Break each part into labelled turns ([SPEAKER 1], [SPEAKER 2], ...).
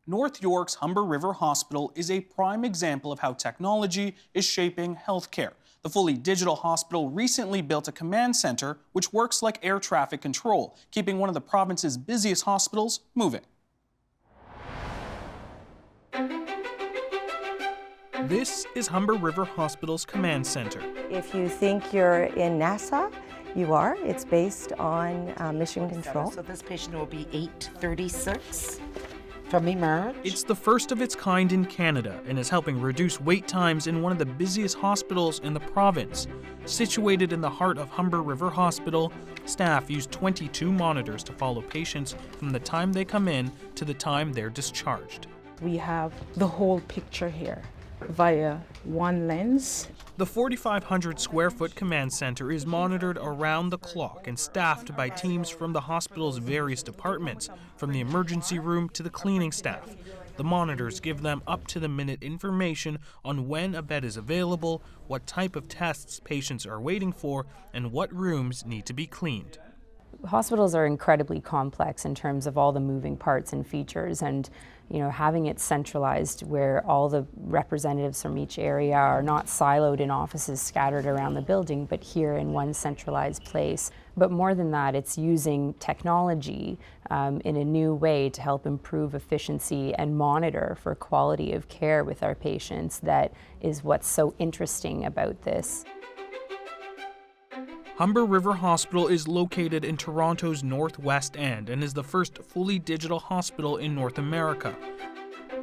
[SPEAKER 1] North York's Humber River Hospital is a prime example of how technology is shaping healthcare. The fully digital hospital recently built a command center which works like air traffic control, keeping one of the province's busiest hospitals moving. This is Humber River Hospital's command center.
[SPEAKER 2] If you think you're in NASA, you are. It's based on mission control.
[SPEAKER 3] So this patient will be 836 from Emerge.
[SPEAKER 1] It's the first of its kind in Canada and is helping reduce wait times in one of the busiest hospitals in the province. Situated in the heart of Humber River Hospital, staff use 22 monitors to follow patients from the time they come in to the time they're discharged.
[SPEAKER 4] We have the whole picture here via one lens.
[SPEAKER 1] The 4,500 square foot command center is monitored around the clock and staffed by teams from the hospital's various departments, from the emergency room to the cleaning staff. The monitors give them up-to-the-minute information on when a bed is available, what type of tests patients are waiting for, and what rooms need to be cleaned.
[SPEAKER 5] Hospitals are incredibly complex in terms of all the moving parts and features, and having it centralized where all the representatives from each area are not siloed in offices scattered around the building, but here in one centralized place. But more than that, it's using technology in a new way to help improve efficiency and monitor for quality of care with our patients. That is what's so interesting about this.
[SPEAKER 1] Humber River Hospital is located in Toronto's northwest end and is the first fully digital hospital in North America.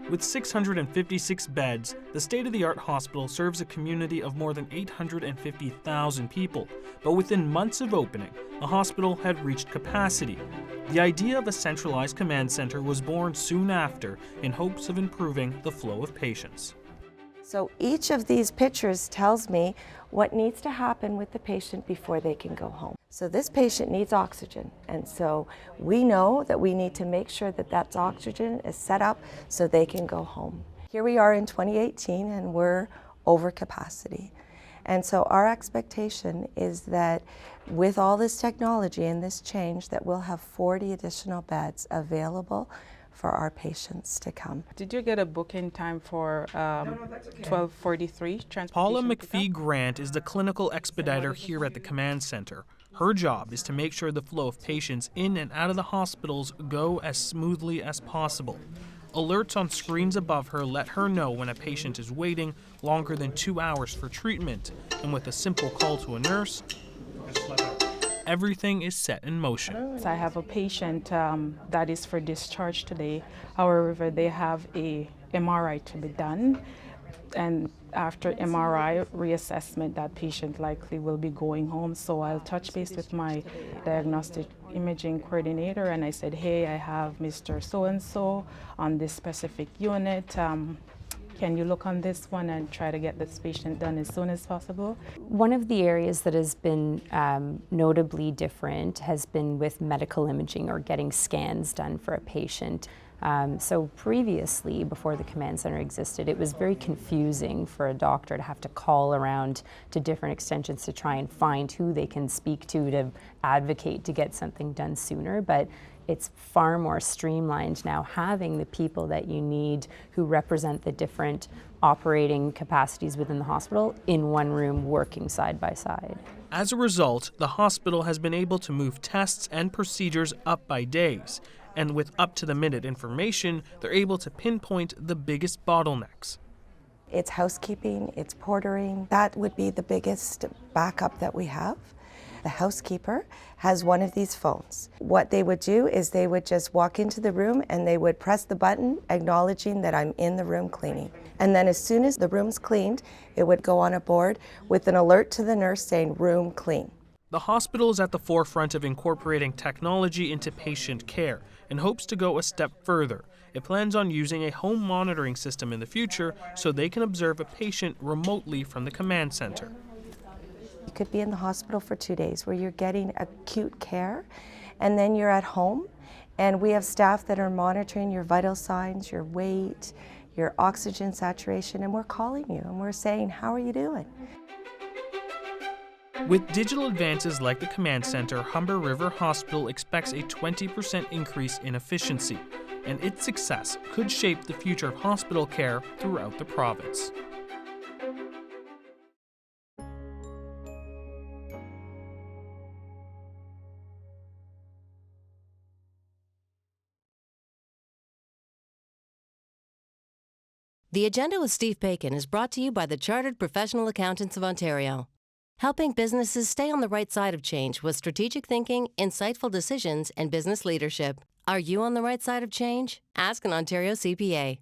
[SPEAKER 1] With 656 beds, the state-of-the-art hospital serves a community of more than 850,000 people. But within months of opening, the hospital had reached capacity. The idea of a centralized command center was born soon after in hopes of improving the flow of patients.
[SPEAKER 2] So each of these pictures tells me what needs to happen with the patient before they can go home. So this patient needs oxygen, and so we know that we need to make sure that that oxygen is set up so they can go home. Here we are in 2018 and we're over capacity. And so our expectation is that with all this technology and this change, that we'll have 40 additional beds available for our patients to come.
[SPEAKER 4] Did you get a booking time for 12:43 transportation?
[SPEAKER 1] Paula McPhee Grant is the clinical expediter here at the command center. Her job is to make sure the flow of patients in and out of the hospitals go as smoothly as possible. Alerts on screens above her let her know when a patient is waiting longer than 2 hours for treatment, and with a simple call to a nurse, everything is set in motion.
[SPEAKER 4] I have a patient that is for discharge today. However, they have a MRI to be done, and after MRI reassessment, that patient likely will be going home. So I'll touch base with my diagnostic imaging coordinator, and I said, hey, I have Mr. So-and-so on this specific unit. Can you look on this one and try to get this patient done as soon as possible?
[SPEAKER 5] One of the areas that has been notably different has been with medical imaging or getting scans done for a patient. So previously, before the command center existed, it was very confusing for a doctor to have to call around to different extensions to try and find who they can speak to advocate to get something done sooner. But it's far more streamlined now, having the people that you need who represent the different operating capacities within the hospital in one room working side by side.
[SPEAKER 1] As a result, the hospital has been able to move tests and procedures up by days. And with up-to-the-minute information, they're able to pinpoint the biggest bottlenecks.
[SPEAKER 2] It's housekeeping, it's portering. That would be the biggest backup that we have. The housekeeper has one of these phones. What they would do is they would just walk into the room and they would press the button acknowledging that I'm in the room cleaning. And then as soon as the room's cleaned, it would go on a board with an alert to the nurse saying room clean.
[SPEAKER 1] The hospital is at the forefront of incorporating technology into patient care and hopes to go a step further. It plans on using a home monitoring system in the future so they can observe a patient remotely from the command center.
[SPEAKER 2] You could be in the hospital for 2 days where you're getting acute care, and then you're at home, and we have staff that are monitoring your vital signs, your weight, your oxygen saturation, and we're calling you and we're saying, how are you doing?
[SPEAKER 1] With digital advances like the command center, Humber River Hospital expects a 20% increase in efficiency. and its success could shape the future of hospital care throughout the province.
[SPEAKER 6] The Agenda with Steve Bacon is brought to you by the Chartered Professional Accountants of Ontario, helping businesses stay on the right side of change with strategic thinking, insightful decisions, and business leadership. Are you on the right side of change? Ask an Ontario CPA.